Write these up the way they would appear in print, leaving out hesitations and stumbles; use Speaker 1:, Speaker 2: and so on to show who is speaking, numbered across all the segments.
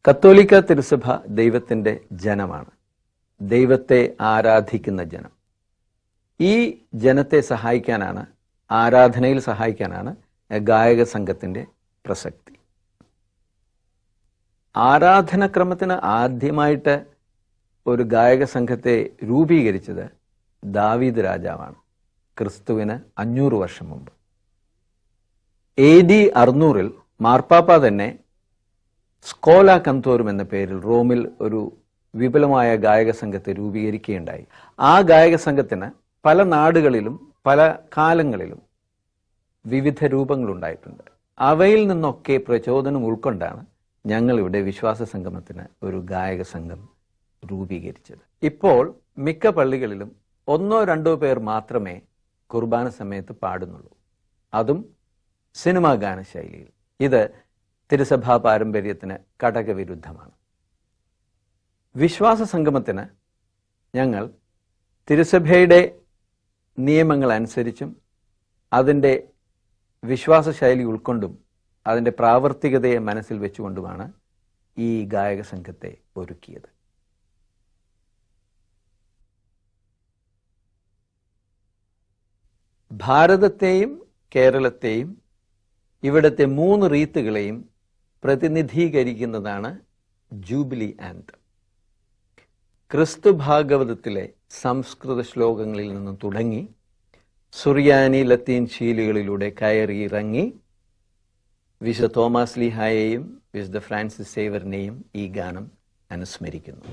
Speaker 1: കത്തോലിക്ക തിരുസഭ ദൈവത്തിൻ്റെ ജനമാണ്, ദൈവത്തെ ആരാധിക്കുന്ന ജനം. ഈ ജനത്തെ സഹായിക്കാനാണ്, ആരാധനയിൽ സഹായിക്കാനാണ് ഗായക സംഘത്തിൻ്റെ പ്രസക്തി. ആരാധനക്രമത്തിന് ആദ്യമായിട്ട് ഒരു ഗായക സംഘത്തെ രൂപീകരിച്ചത് ദാവീദ് രാജാവാണ്, ക്രിസ്തുവിന് 500 വർഷം മുമ്പ്. AD 600 മാർപ്പാപ്പ തന്നെ സ്കോല കന്തോറും എന്ന പേരിൽ റോമിൽ ഒരു വിപുലമായ ഗായക സംഘത്തെ രൂപീകരിക്കുകയുണ്ടായി. ആ ഗായക സംഘത്തിന് പല നാടുകളിലും പല കാലങ്ങളിലും വിവിധ രൂപങ്ങളുണ്ടായിട്ടുണ്ട്. അവയിൽ നിന്നൊക്കെ പ്രചോദനം ഉൾക്കൊണ്ടാണ് ഞങ്ങളിവിടെ വിശ്വാസ സംഗമത്തിന് ഒരു ഗായക സംഘം രൂപീകരിച്ചത്. ഇപ്പോൾ മിക്ക പള്ളികളിലും 1-2 പേർ മാത്രമേ കുർബാന സമയത്ത് പാടുന്നുള്ളൂ, അതും സിനിമാ ഗാന ശൈലിയിൽ. ഇത് തിരുസഭാ പാരമ്പര്യത്തിന് കടകവിരുദ്ധമാണ്. വിശ്വാസ സംഗമത്തിന് ഞങ്ങൾ തിരുസഭയുടെ നിയമങ്ങൾ അനുസരിച്ചും അതിൻ്റെ വിശ്വാസ ശൈലി ഉൾക്കൊണ്ടും അതിൻ്റെ പ്രാവർത്തികതയെ മനസ്സിൽ വെച്ചുകൊണ്ടുമാണ് ഈ ഗായക സംഘത്തെ ഒരുക്കിയത്. ഭാരതത്തെയും കേരളത്തെയും ഇവിടുത്തെ 3 റീത്തുകളെയും പ്രതിനിധീകരിക്കുന്നതാണ് ജൂബിലി ആന്തം. ക്രിസ്തു ഭാഗവതത്തിലെ സംസ്കൃത ശ്ലോകങ്ങളിൽ നിന്നും തുടങ്ങി സുറിയാനി ലത്തീൻ ശീലുകളിലൂടെ കയറിയിറങ്ങി വിശുദ്ധ തോമസ് ലീഹായെയും വിശുദ്ധ ഫ്രാൻസിസ് സേവറിനെയും ഈ ഗാനം അനുസ്മരിക്കുന്നു.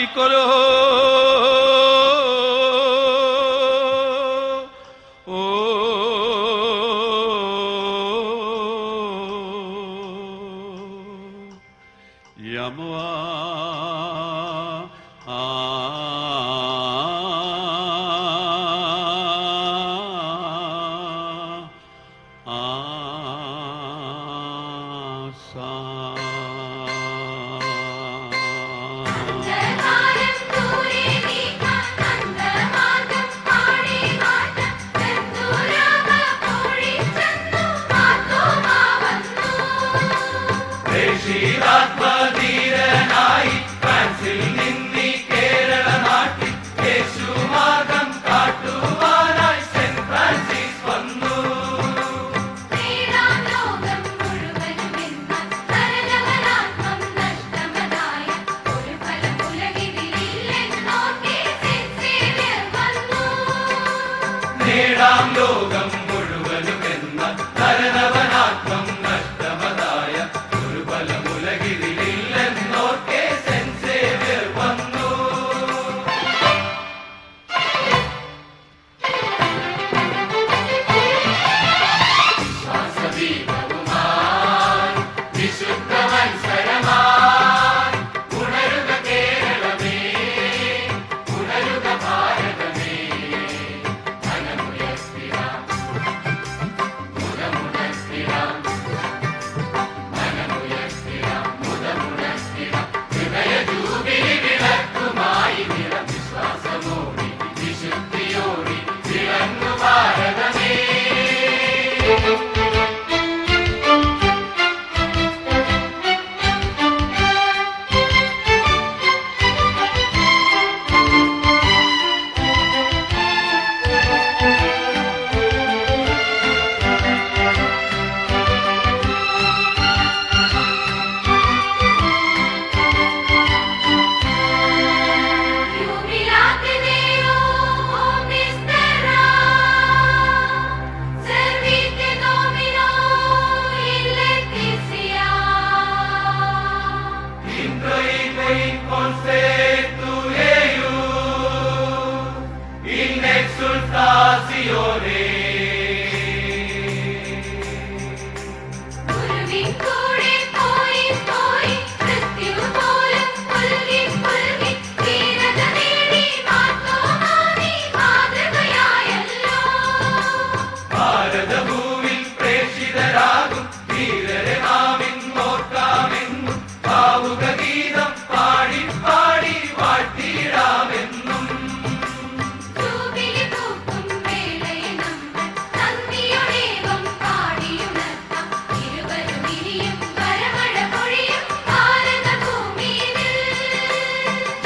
Speaker 2: പാടിക്കൊലോ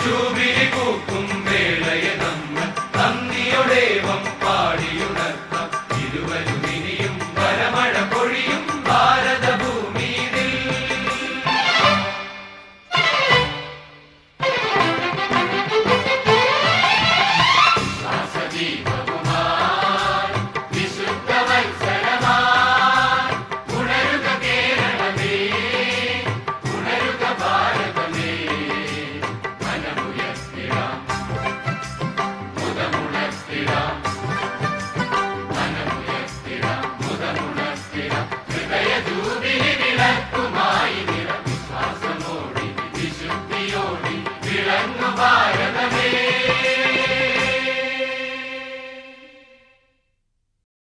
Speaker 3: ജൂബിലി പൂക്കും വേളയിൽ